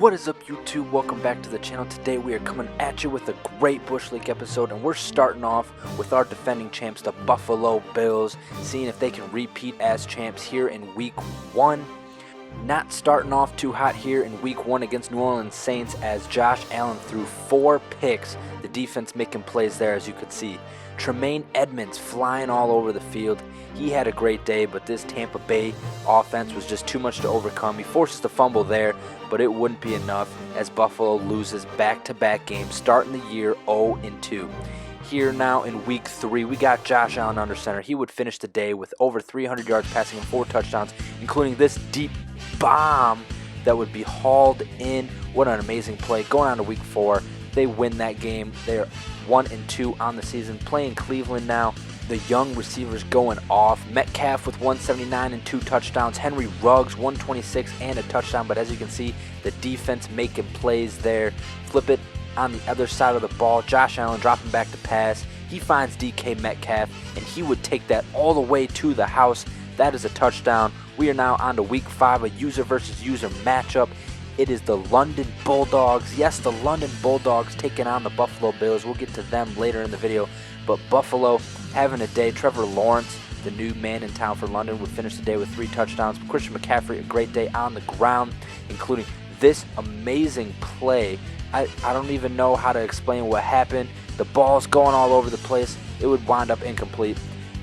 What is up, YouTube? Welcome back to the channel. Today we are coming at you with a great Bush League episode, and we're starting off with our defending champs, the Buffalo Bills, seeing if they can repeat as champs here in week 1. Not starting off too hot here in week 1 against New Orleans Saints, as Josh Allen threw 4 picks. The defense making plays there, as you could see. Tremaine Edmonds flying all over the field. He had a great day, but this Tampa Bay offense was just too much to overcome. He forces the fumble there, but it wouldn't be enough as Buffalo loses back-to-back games, starting the year 0-2. Here now in week 3, we got Josh Allen under center. He would finish the day with over 300 yards passing and 4 touchdowns, including this deep bomb that would be hauled in. What an amazing play. Going on to week 4, they win that game. They're 1-2 on the season, playing Cleveland now. The young receivers going off. Metcalf with 179 and 2 touchdowns. Henry Ruggs 126 and a touchdown. But as you can see, the defense making plays there. Flip it on the other side of the ball. Josh Allen dropping back to pass. He finds DK Metcalf, and he would take that all the way to the house. That is a touchdown. We are now on to week 5, a user versus user matchup. It is the London Bulldogs. Yes, the London Bulldogs taking on the Buffalo Bills. We'll get to them later in the video. But Buffalo having a day. Trevor Lawrence, the new man in town for London, would finish the day with 3 touchdowns. Christian McCaffrey, a great day on the ground, including this amazing play. I don't even know how to explain what happened. The ball's going all over the place. It would wind up incomplete.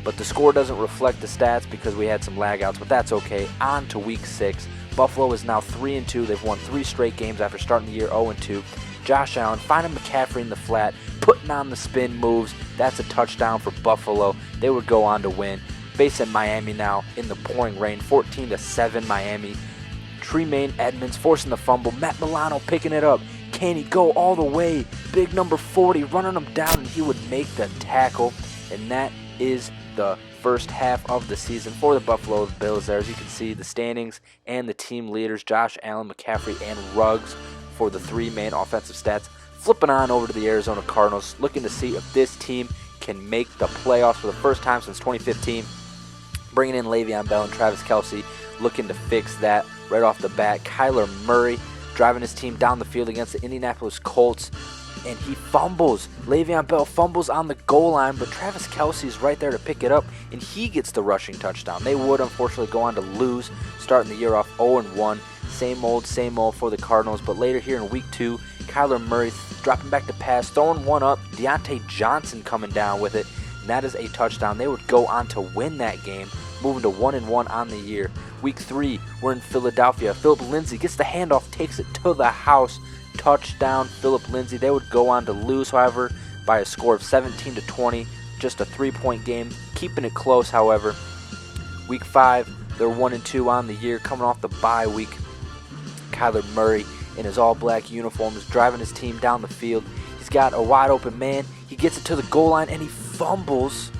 But the score doesn't reflect the stats because we had some lag outs, but that's okay. On to week 6. Buffalo is now 3-2. They've won 3 straight games after starting the year 0-2. Josh Allen finding McCaffrey in the flat, putting on the spin moves. That's a touchdown for Buffalo. They would go on to win. Facing Miami now in the pouring rain, 14-7 Miami. Tremaine Edmonds forcing the fumble. Matt Milano picking it up. Can he go all the way? Big number 40 running him down, and he would make the tackle. And that is the first half of the season for the Buffalo Bills there. As you can see, the standings and the team leaders, Josh Allen, McCaffrey, and Ruggs for the 3 main offensive stats. Flipping on over to the Arizona Cardinals, looking to see if this team can make the playoffs for the first time since 2015. Bringing in Le'Veon Bell and Travis Kelce, looking to fix that right off the bat. Kyler Murray driving his team down the field against the Indianapolis Colts, and he fumbles. Le'Veon Bell fumbles on the goal line, but Travis Kelce is right there to pick it up, and he gets the rushing touchdown. They would unfortunately go on to lose, starting the year off 0-1. Same old for the Cardinals, but later here in week 2, Kyler Murray dropping back to pass, throwing one up. Deontay Johnson coming down with it, and that is a touchdown. They would go on to win that game, moving to 1-1 on the year. Week 3, we're in Philadelphia. Philip Lindsay gets the handoff, takes it to the house. Touchdown, Philip Lindsay. They would go on to lose, however, by a score of 17-20. Just a 3-point game, keeping it close, however. Week 5, they're 1-2 on the year, coming off the bye week. Kyler Murray in his all-black uniform is driving his team down the field. He's got a wide-open man. He gets it to the goal line, and he fumbles.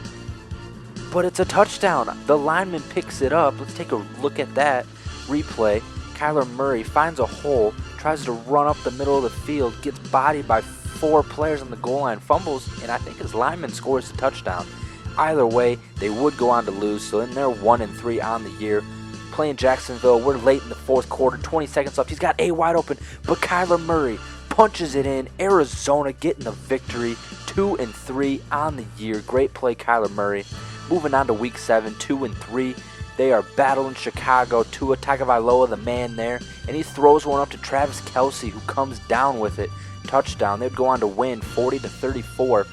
But it's a touchdown. The lineman picks it up. Let's take a look at that replay. Kyler Murray finds a hole, tries to run up the middle of the field, gets bodied by 4 players on the goal line, fumbles, and I think his lineman scores the touchdown. Either way, they would go on to lose, so then they're 1-3 on the year. Playing Jacksonville, we're late in the 4th quarter, 20 seconds left. He's got A wide open, but Kyler Murray punches it in. Arizona getting the victory, 2-3 on the year. Great play, Kyler Murray. Moving on to week 7, 2-3. They are battling Chicago. Tua Tagovailoa, the man there, and he throws one up to Travis Kelce, who comes down with it. Touchdown. They'd go on to win 40-34.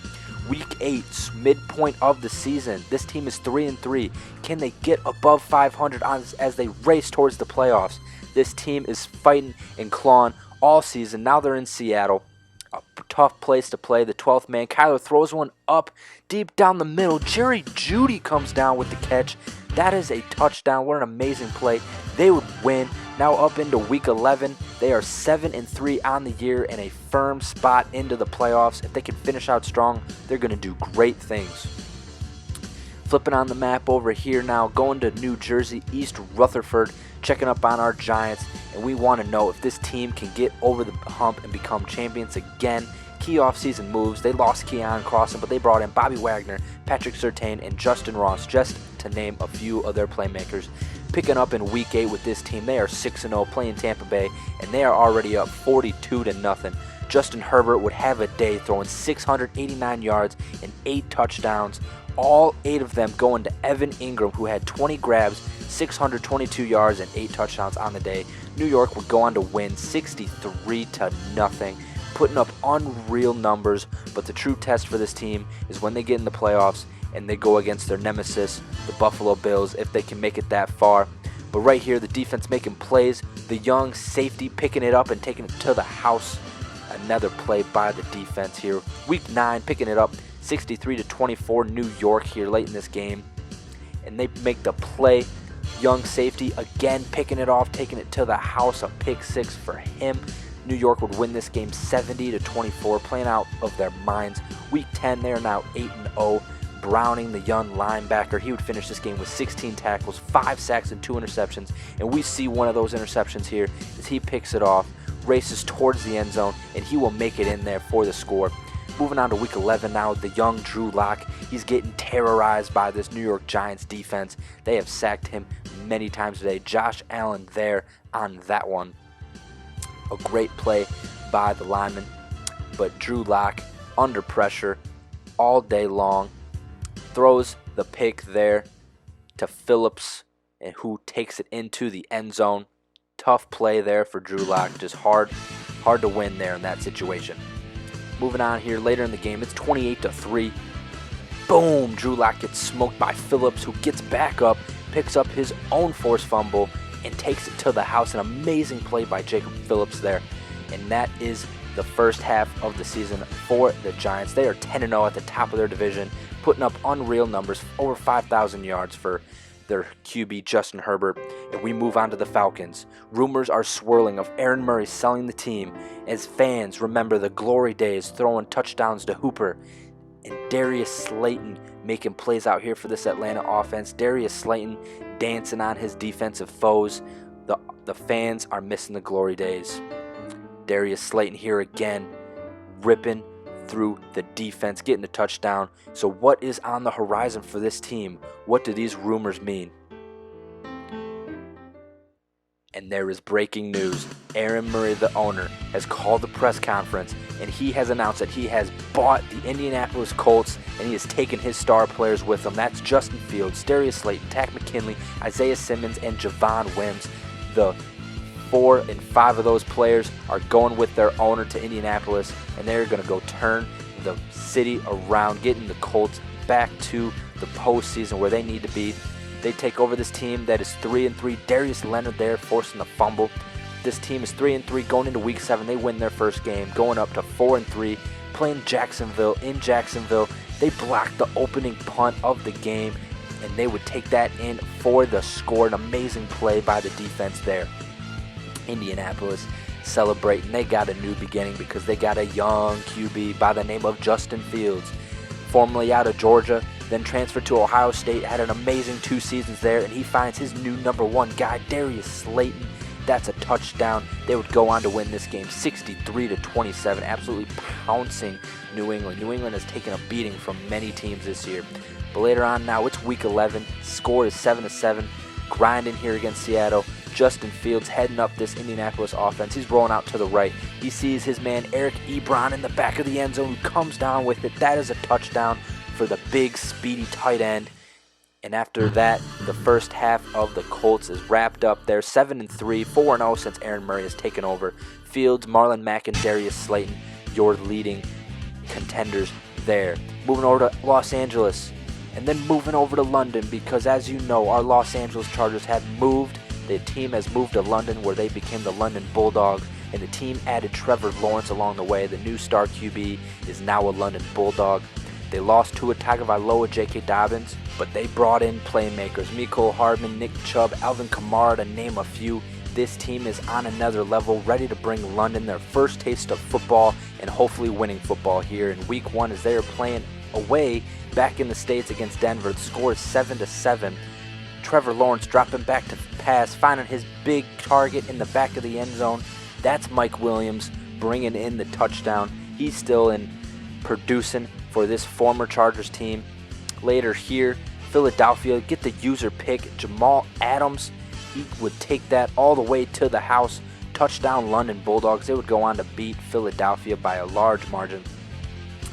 Week 8, midpoint of the season. This team is 3-3. Can they get above 500 as they race towards the playoffs? This team is fighting and clawing all season. Now they're in Seattle. A tough place to play. The 12th man. Kyler throws one up deep down the middle. Jerry Jeudy comes down with the catch. That is a touchdown. What an amazing play. They would win. Now up into week 11. They are 7-3 on the year and a firm spot into the playoffs. If they can finish out strong, they're going to do great things. Flipping on the map over here now, going to New Jersey, East Rutherford, checking up on our Giants, and we want to know if this team can get over the hump and become champions again. Key offseason moves. They lost Keon Crossan, but they brought in Bobby Wagner, Patrick Surtain, and Justin Ross, just to name a few of their playmakers. Picking up in Week 8 with this team, they are 6-0 playing Tampa Bay, and they are already up 42-0. Justin Herbert would have a day throwing 689 yards and 8 touchdowns, all 8 of them going to Evan Ingram, who had 20 grabs, 622 yards, and 8 touchdowns on the day. New York would go on to win 63-0, putting up unreal numbers, but the true test for this team is when they get in the playoffs and they go against their nemesis, the Buffalo Bills, if they can make it that far. But right here, the defense making plays, the young safety picking it up and taking it to the house. Another play by the defense here. Week 9 picking it up 63-24 New York here late in this game. And they make the play. Young safety again picking it off, taking it to the house. A pick 6 for him. New York would win this game 70-24, playing out of their minds. Week 10, they are now 8-0. Browning, the young linebacker, he would finish this game with 16 tackles, 5 sacks, and 2 interceptions. And we see one of those interceptions here as he picks it off, races towards the end zone, and he will make it in there for the score. Moving on to Week 11 now, the young Drew Lock. He's getting terrorized by this New York Giants defense. They have sacked him many times today. Josh Allen there on that one. A great play by the lineman, but Drew Lock under pressure all day long. Throws the pick there to Phillips, and who takes it into the end zone. Tough play there for Drew Lock. Just hard to win there in that situation. Moving on here later in the game, it's 28-3. Boom! Drew Lock gets smoked by Phillips, who gets back up, picks up his own forced fumble, and takes it to the house. An amazing play by Jacob Phillips there. And that is the first half of the season for the Giants. They are 10-0 at the top of their division, putting up unreal numbers, over 5,000 yards for their QB Justin Herbert. And we move on to the Falcons. Rumors are swirling of Aaron Murray selling the team as fans remember the glory days throwing touchdowns to Hooper. And Darius Slayton making plays out here for this Atlanta offense. Darius Slayton dancing on his defensive foes. The fans are missing the glory days. Darius Slayton here again, ripping through the defense, getting the touchdown. So what is on the horizon for this team? What do these rumors mean? And there is breaking news. Aaron Murray, the owner, has called the press conference, and he has announced that he has bought the Indianapolis Colts, and he has taken his star players with him. That's Justin Fields, Darius Slayton, Takk McKinley, Isaiah Simmons, and Javon Wims. The 4 and 5 of those players are going with their owner to Indianapolis, and they're going to go turn the city around, getting the Colts back to the postseason where they need to be. They take over this team that is 3-3. Darius Leonard there forcing the fumble. This team is 3-3 going into Week 7. They win their first game, going up to 4-3, playing Jacksonville in Jacksonville. They blocked the opening punt of the game, and they would take that in for the score. An amazing play by the defense there. Indianapolis celebrating. They got a new beginning because they got a young QB by the name of Justin Fields, formerly out of Georgia, then transferred to Ohio State, had an amazing 2 seasons there, and he finds his new number 1 guy, Darius Slayton. That's a touchdown. They would go on to win this game 63-27, absolutely pouncing New England. New England has taken a beating from many teams this year. But later on now, it's Week 11. Score is 7-7. Grinding here against Seattle. Justin Fields heading up this Indianapolis offense. He's rolling out to the right. He sees his man Eric Ebron in the back of the end zone, who comes down with it. That is a touchdown for the big, speedy tight end. And after that, the first half of the Colts is wrapped up there. 7-3, 4-0 since Aaron Murray has taken over. Fields, Marlon Mack, and Darius Slayton, your leading contenders there. Moving over to Los Angeles, and then moving over to London, because as you know, our Los Angeles Chargers have moved. The team has moved to London, where they became the London Bulldogs, and the team added Trevor Lawrence along the way. The new star QB is now a London Bulldog. They lost Tua Tagovailoa, J.K. Dobbins, but they brought in playmakers. Mecole Hardman, Nick Chubb, Alvin Kamara, to name a few. This team is on another level, ready to bring London their first taste of football and hopefully winning football here in Week 1 as they are playing away back in the States against Denver. The score is 7-7. Trevor Lawrence dropping back to pass, finding his big target in the back of the end zone. That's Mike Williams bringing in the touchdown. He's still in producing for this former Chargers team. Later here, Philadelphia get the user pick. Jamal Adams He would take that all the way to the house. Touchdown London Bulldogs. They would go on to beat Philadelphia by a large margin.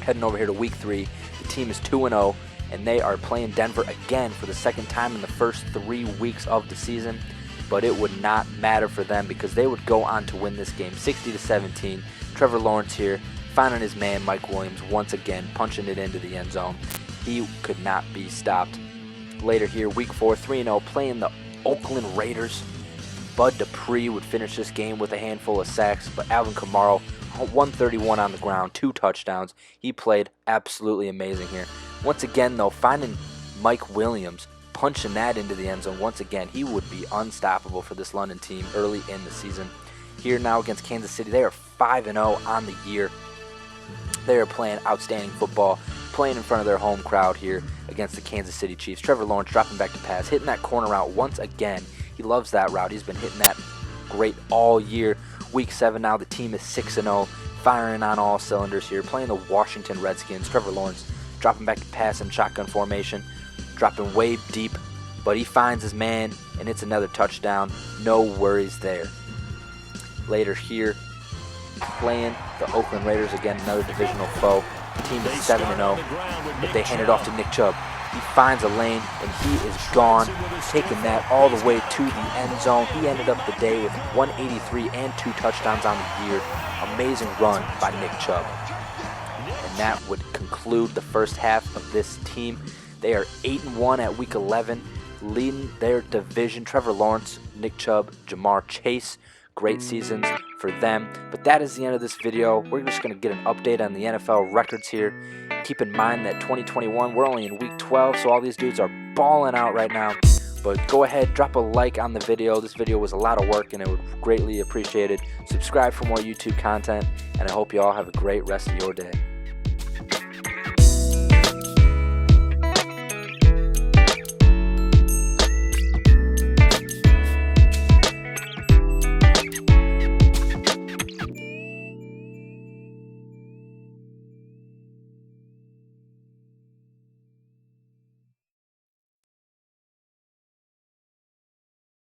Heading over here to week 3, the team is 2-0, and they are playing Denver again for the second time in the first 3 weeks of the season. But it would not matter for them because they would go on to win this game 60-17. Trevor Lawrence here, finding his man Mike Williams once again, punching it into the end zone. He could not be stopped. Later here, week 4, 3-0, playing the Oakland Raiders. Bud Dupree would finish this game with a handful of sacks, but Alvin Kamara, 131 on the ground, 2 touchdowns. He played absolutely amazing here. Once again, though, finding Mike Williams, punching that into the end zone once again. He would be unstoppable for this London team early in the season. Here now against Kansas City, they are 5-0 on the year. They are playing outstanding football, playing in front of their home crowd here against the Kansas City Chiefs. Trevor Lawrence dropping back to pass, hitting that corner route once again. He loves that route. He's been hitting that great all year. Week 7 now, the team is 6-0, firing on all cylinders here, playing the Washington Redskins. Trevor Lawrence dropping back to pass in shotgun formation, dropping way deep, but he finds his man, and it's another touchdown. No worries there. Later here, playing the Oakland Raiders, again, another divisional foe. The team is 7-0, but they hand it off to Nick Chubb. He finds a lane, and he is gone, taking that all the way to the end zone. He ended up the day with 183 and 2 touchdowns on the year. Amazing run by Nick Chubb. And that would conclude the first half of this team. They are 8-1 at week 11, leading their division. Trevor Lawrence, Nick Chubb, Jamar Chase, great seasons for them. But that is the end of this video. We're just going to get an update on the NFL records here. Keep in mind that 2021, we're only in week 12, so all these dudes are balling out right now. But go ahead, drop a like on the video. This video was a lot of work, and it would greatly appreciate it. Subscribe for more YouTube content, and I hope you all have a great rest of your day.